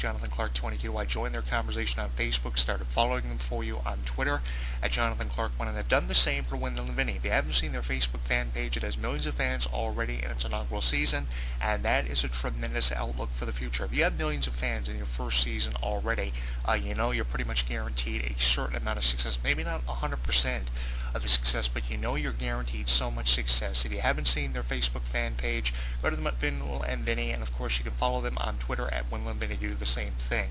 Jonathan Clarke 22. I joined their conversation on Facebook, started following them for you on Twitter at Jonathan Clarke 1, and I've done the same for Wendell and Vinnie. If you haven't seen their Facebook fan page, it has millions of fans already in its inaugural season, and that is a tremendous outlook for the future. If you have millions of fans in your first season already, you know you're pretty much guaranteed a certain amount of success. Maybe not 100% of the success, but you know you're guaranteed so much success. If you haven't seen their Facebook fan page, go to them at Wendell and Vinnie, and of course you can follow them on Twitter at Wendell and Vinnie, do the same thing.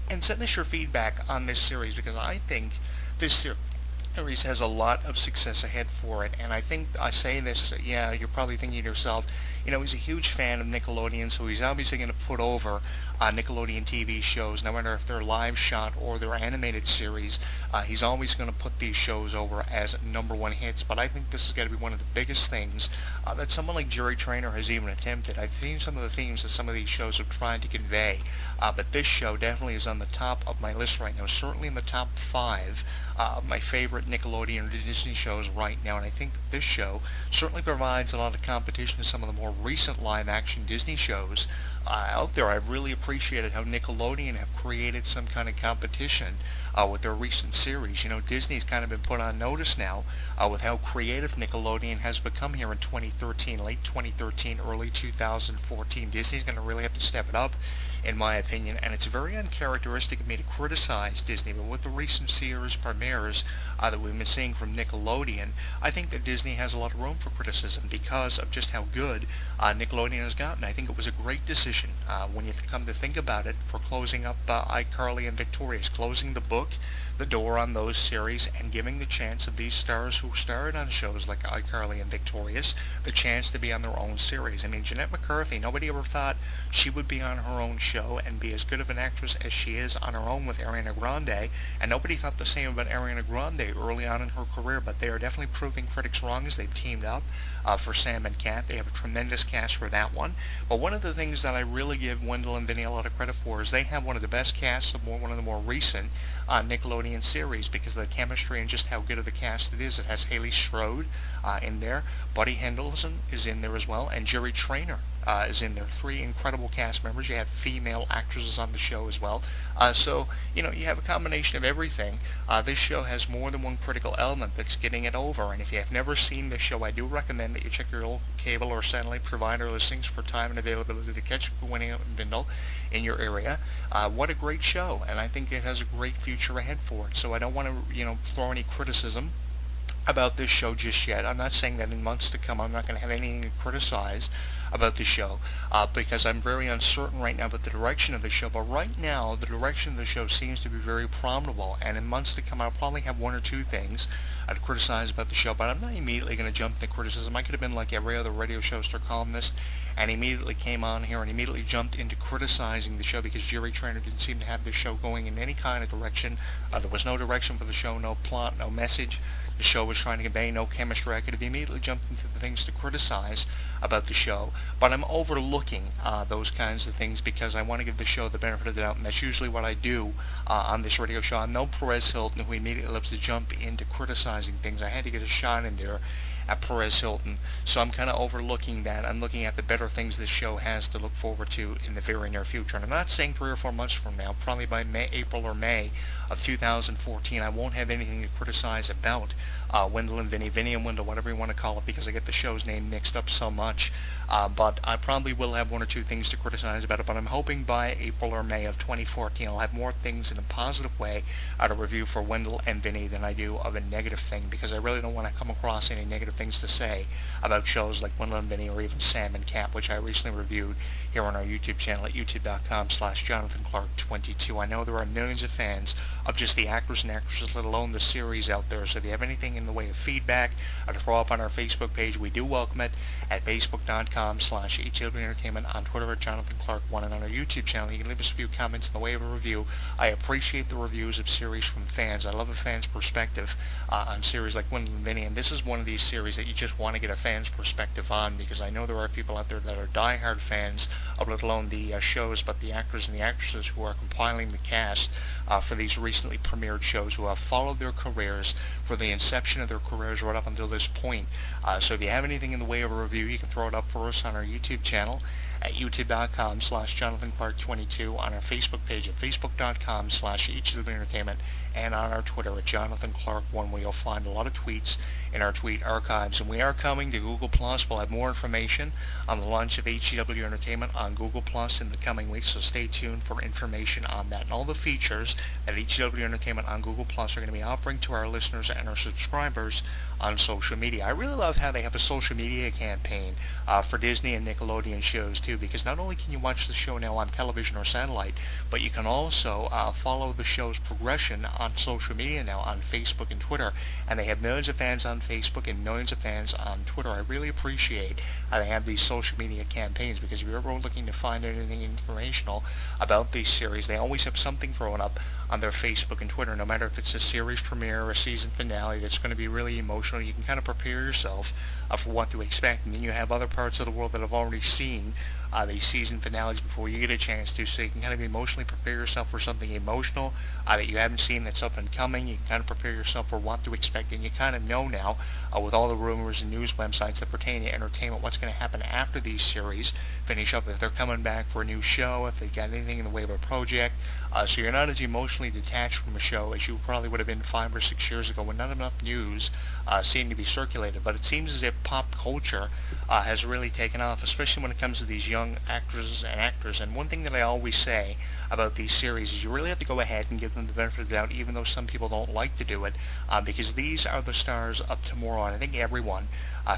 And send us your feedback on this series, because I think this series has a lot of success ahead for it. And I think I say this, yeah, you're probably thinking to yourself, you know, he's a huge fan of Nickelodeon, so he's obviously going to put over Nickelodeon TV shows, no matter if they're live shot or they're animated series. He's always going to put these shows over as number one hits. But I think this is going to be one of the biggest things that someone like Jerry Trainer has even attempted. I've seen some of the themes that some of these shows have tried to convey, but this show definitely is on the top of my list right now, certainly in the top 5 of my favorite Nickelodeon or Disney shows right now. And I think that this show certainly provides a lot of competition to some of the more recent live-action Disney shows out there. I've really appreciated how Nickelodeon have created some kind of competition with their recent series. You know, Disney's kind of been put on notice now with how creative Nickelodeon has become here in 2013, late 2013, early 2014. Disney's going to really have to step it up, in my opinion, and it's very uncharacteristic of me to criticize Disney, but with the recent series premieres that we've been seeing from Nickelodeon, I think that Disney has a lot of room for criticism because of just how good Nickelodeon has gotten. I think it was a great decision when you come to think about it for closing up iCarly and Victorious, closing the door on those series, and giving the chance of these stars who starred on shows like iCarly and Victorious the chance to be on their own series. I mean, Jeanette McCarthy, nobody ever thought she would be on her own show and be as good of an actress as she is on her own with Ariana Grande, and nobody thought the same about Ariana Grande early on in her career, but they are definitely proving critics wrong as they've teamed up for Sam and Cat. They have a tremendous cast for that one. But one of the things that I really give Wendell and Vinnie a lot of credit for is they have one of the best casts of one of the more recent Nickelodeon series, because of the chemistry and just how good of a cast it is. It has Haley Strode in there, Buddy Henderson is in there as well, and Jerry Trainer is in there. 3 incredible cast members. You have female actresses on the show as well. So, you know, you have a combination of everything. This show has more than one critical element that's getting it over, and if you have never seen this show, I do recommend that you check your local cable or satellite provider listings for time and availability to catch Winnie and Wendell in your area. What a great show, and I think it has a great future ahead for it. So I don't want to, you know, throw any criticism about this show just yet. I'm not saying that in months to come I'm not going to have anything to criticize about the show, because I'm very uncertain right now about the direction of the show. But right now, the direction of the show seems to be very profitable, and in months to come, I'll probably have 1 or 2 things I'd criticize about the show, but I'm not immediately going to jump into criticism. I could have been like every other radio show columnist and immediately came on here and immediately jumped into criticizing the show because Jerry Trainer didn't seem to have the show going in any kind of direction. There was no direction for the show, no plot, no message the show was trying to convey, no chemistry. I could have immediately jumped into the things to criticize about the show, but I'm overlooking those kinds of things because I want to give the show the benefit of the doubt, and that's usually what I do on this radio show. I'm no Perez Hilton who immediately loves to jump into criticizing things. I had to get a shot in there at Perez Hilton, so I'm kind of overlooking that. I'm looking at the better things this show has to look forward to in the very near future, and I'm not saying 3 or 4 months from now, probably by April or May of 2014, I won't have anything to criticize about Wendell and Vinnie, Vinnie and Wendell, whatever you want to call it, because I get the show's name mixed up so much. But I probably will have 1 or 2 things to criticize about it, but I'm hoping by April or May of 2014 I'll have more things in a positive way to review for Wendell and Vinnie than I do of a negative thing, because I really don't want to come across any negative things to say about shows like Wendell and Vinnie or even Sam and Cat, which I recently reviewed here on our YouTube channel at youtube.com/JonathanClarke22. I know there are millions of fans of just the actors and actresses, let alone the series out there, so if you have anything in the way of feedback to throw up on our Facebook page, we do welcome it at facebook.com/HLBentertainment, on Twitter at JonathanClarke1, and on our YouTube channel you can leave us a few comments in the way of a review. I appreciate the reviews of series from fans. I love a fan's perspective on series like Wendell and Vinnie, and this is one of these series that you just want to get a fan's perspective on, because I know there are people out there that are diehard fans of let alone the shows, but the actors and the actresses who are compiling the cast for these recently premiered shows, who have followed their careers for the inception of their careers right up until this point. So if you have anything in the way of a review, you can throw it up for us on our YouTube channel at youtube.com/JonathanClarke22, on our Facebook page at facebook.com/HW Entertainment, and on our Twitter at JonathanClarke1, where you'll find a lot of tweets in our tweet archives. And we are coming to Google+. We'll have more information on the launch of HW Entertainment on Google+ in the coming weeks, so stay tuned for information on that. And all the features that HW Entertainment on Google+ are going to be offering to our listeners and our subscribers on social media. I really love how they have a social media campaign for Disney and Nickelodeon shows too, because not only can you watch the show now on television or satellite, but you can also follow the show's progression on social media now on Facebook and Twitter. And they have millions of fans on Facebook and millions of fans on Twitter. I really appreciate how they have these social media campaigns, because if you're ever looking to find anything informational about these series, they always have something thrown up on their Facebook and Twitter, no matter if it's a series premiere or a season finale that's going to be really emotional. You can kind of prepare yourself for what to expect, and then you have other parts of the world that have already seen these season finales before you get a chance to, so you can kind of emotionally prepare yourself for something emotional that you haven't seen that's up and coming. You can kind of prepare yourself for what to expect, and you kind of know now with all the rumors and news websites that pertain to entertainment what's going to happen after these series finish up, if they're coming back for a new show, if they got anything in the way of a project. So you're not as emotionally detached from a show as you probably would have been 5 or 6 years ago when not enough news seemed to be circulated. But it seems as if pop culture has really taken off, especially when it comes to these young actresses and actors. And one thing that I always say about these series is you really have to go ahead and give them the benefit of the doubt, even though some people don't like to do it, because these are the stars of tomorrow. And I think everyone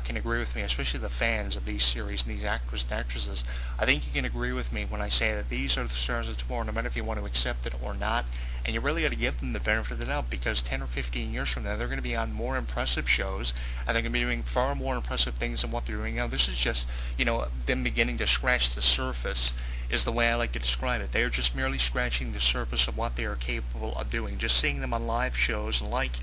can agree with me, especially the fans of these series and these actors and actresses. I think you can agree with me when I say that these are the stars of tomorrow, no matter if you want to accept it or not. And you really got to give them the benefit of the doubt, because 10 or 15 years from now, they're going to be on more impressive shows, and they're going to be doing far more impressive things than what they're doing now. This is just, them beginning to scratch the surface, is the way I like to describe it. They are just merely scratching the surface of what they are capable of doing. Just seeing them on live shows like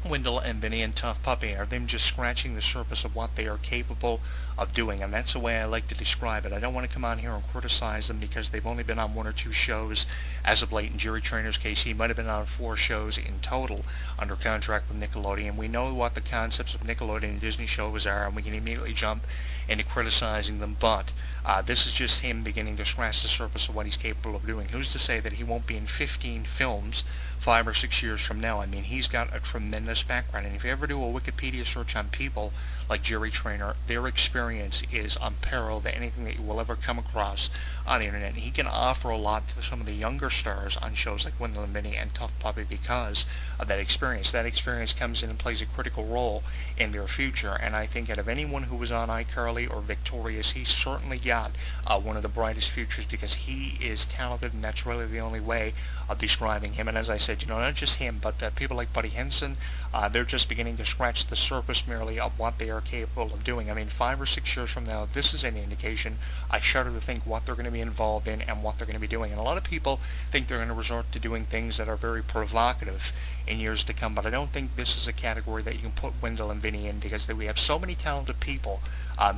Wendell and Vinnie and Tough Puppy are them just scratching the surface of what they are capable of doing, and that's the way I like to describe it. I don't want to come on here and criticize them because they've only been on 1 or 2 shows as of late. In Jerry Trainer's case, he might have been on 4 shows in total under contract with Nickelodeon. We know what the concepts of Nickelodeon and Disney shows are, and we can immediately jump into criticizing them, but this is just him beginning to scratch the surface of what he's capable of doing. Who's to say that he won't be in 15 films 5 or 6 years from now? I mean, he's got a tremendous background, and if you ever do a Wikipedia search on people like Jerry Trainer, their experience is unparalleled to anything that you will ever come across on the internet. And he can offer a lot to some of the younger stars on shows like Wendell and Vinnie and Tough Puppy because of that experience. That experience comes in and plays a critical role in their future, and I think out of anyone who was on iCarly or Victorious, he's certainly got one of the brightest futures, because he is talented, and that's really the only way of describing him. And as I said, not just him, but people like Buddy Henson, they're just beginning to scratch the surface merely of what they are capable of doing. I mean, 5 or 6 years from now, if this is any indication, I shudder to think what they're going to be involved in and what they're going to be doing. And a lot of people think they're going to resort to doing things that are very provocative in years to come, but I don't think this is a category that you can put Wendell and Vinnie in, because we have so many talented people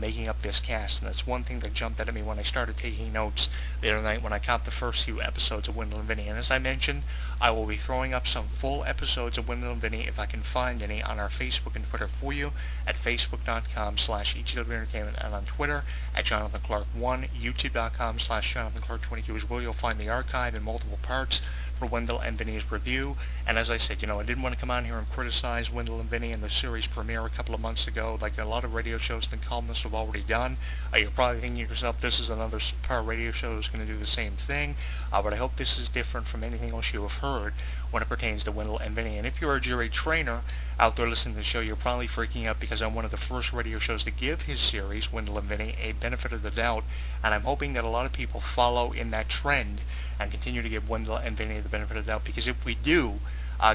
making up this cast. And that's one thing that jumped out at me when I started taking notes the other night when I caught the first few episodes of Wendell and Vinnie. And as I mentioned, I will be throwing up some full episodes of Wendell and Vinnie, if I can find any, on our Facebook and Twitter for you at facebook.com/HW Entertainment, and on Twitter at JonathanClarke1, youtube.com/JonathanClarke22 as well. You'll find the archive in multiple parts for Wendell and Vinnie's review. And as I said, I didn't want to come on here and criticize Wendell and Vinnie and the series premiere a couple of months ago, like a lot of radio shows and columnists have already done. You're probably thinking to yourself, this is another power radio show that's going to do the same thing, but I hope this is different from anything else you have heard when it pertains to Wendell and Vinnie. And if you're a Jerry Trainer out there listening to the show, you're probably freaking out, because I'm one of the first radio shows to give his series, Wendell and Vinnie, a benefit of the doubt, and I'm hoping that a lot of people follow in that trend and continue to give Wendell and Vinnie the benefit of the doubt, because if we do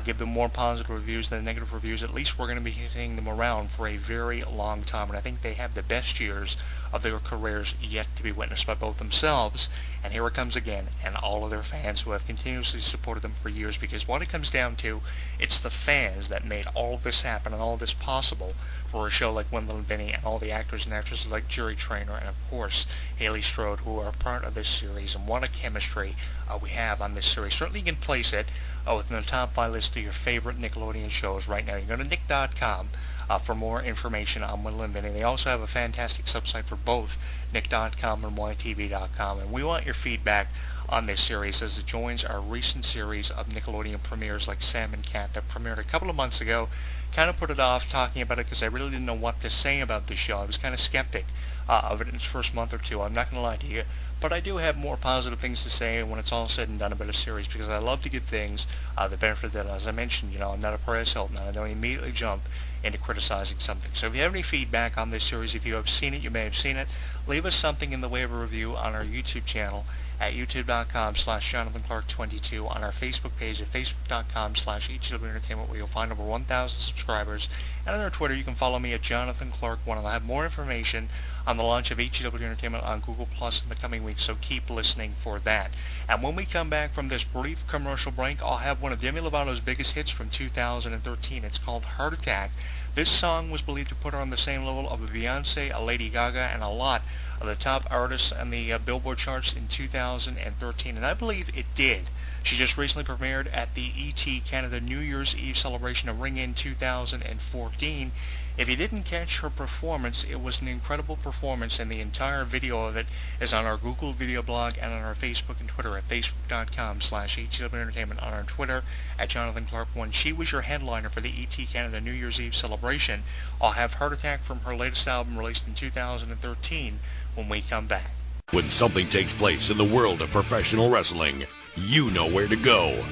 give them more positive reviews than negative reviews, at least we're going to be seeing them around for a very long time. And I think they have the best years of their careers yet to be witnessed by both themselves, and here it comes again, and all of their fans who have continuously supported them for years. Because what it comes down to, it's the fans that made all of this happen and all of this possible for a show like Wendell and Vinnie, and all the actors and actresses like Jerry Trainer and, of course, Haley Strode, who are part of this series. And what a chemistry we have on this series. Certainly you can place it within the top 5 list of your favorite Nickelodeon shows right now. You go to nick.com, for more information on Wendell and Vinnie. They also have a fantastic subsite for both, nick.com and ytv.com, and we want your feedback on this series as it joins our recent series of Nickelodeon premieres like Sam and Cat that premiered a couple of months ago. Kind of put it off talking about it because I really didn't know what to say about this show. I was kind of skeptic of it in its first month or two, I'm not going to lie to you. But I do have more positive things to say when it's all said and done about a series, because I love to give things the benefit of the doubt. As I mentioned, I'm not a Perez Hilton, and I don't immediately jump into criticizing something. So if you have any feedback on this series, if you have seen it, you may have seen it, leave us something in the way of a review on our YouTube channel at youtube.com/JonathanClarke22, on our Facebook page at facebook.com/ETW Entertainment, where you'll find over 1,000 subscribers, and on our Twitter you can follow me at JonathanClarke1, and I'll have more information on the launch of ETW Entertainment on Google Plus in the coming weeks, so keep listening for that. And when we come back from this brief commercial break, I'll have one of Demi Lovato's biggest hits from 2013. It's called Heart Attack. This song was believed to put her on the same level of a Beyonce, a Lady Gaga, and a lot of the top artists on the Billboard charts in 2013, and I believe it did. She just recently premiered at the ET Canada New Year's Eve celebration of Ring In 2014. If you didn't catch her performance, it was an incredible performance, and the entire video of it is on our Google video blog and on our Facebook and Twitter at facebook.com/ETW Entertainment, on our Twitter at JonathanClarke1. She was your headliner for the ET Canada New Year's Eve celebration. I'll have Heart Attack from her latest album released in 2013 when we come back. When something takes place in the world of professional wrestling, you know where to go.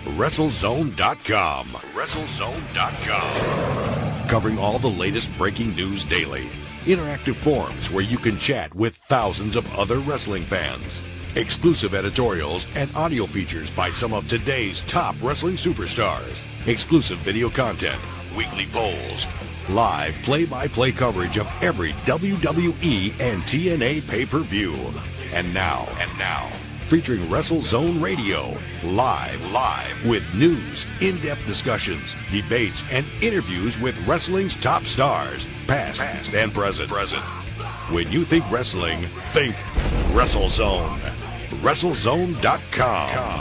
WrestleZone.com. WrestleZone.com. Covering all the latest breaking news daily. Interactive forums where you can chat with thousands of other wrestling fans. Exclusive editorials and audio features by some of today's top wrestling superstars. Exclusive video content, weekly polls, live play-by-play coverage of every WWE and TNA pay-per-view. And now, featuring WrestleZone Radio, live with news, in-depth discussions, debates, and interviews with wrestling's top stars, past and present. When you think wrestling, think WrestleZone. WrestleZone.com.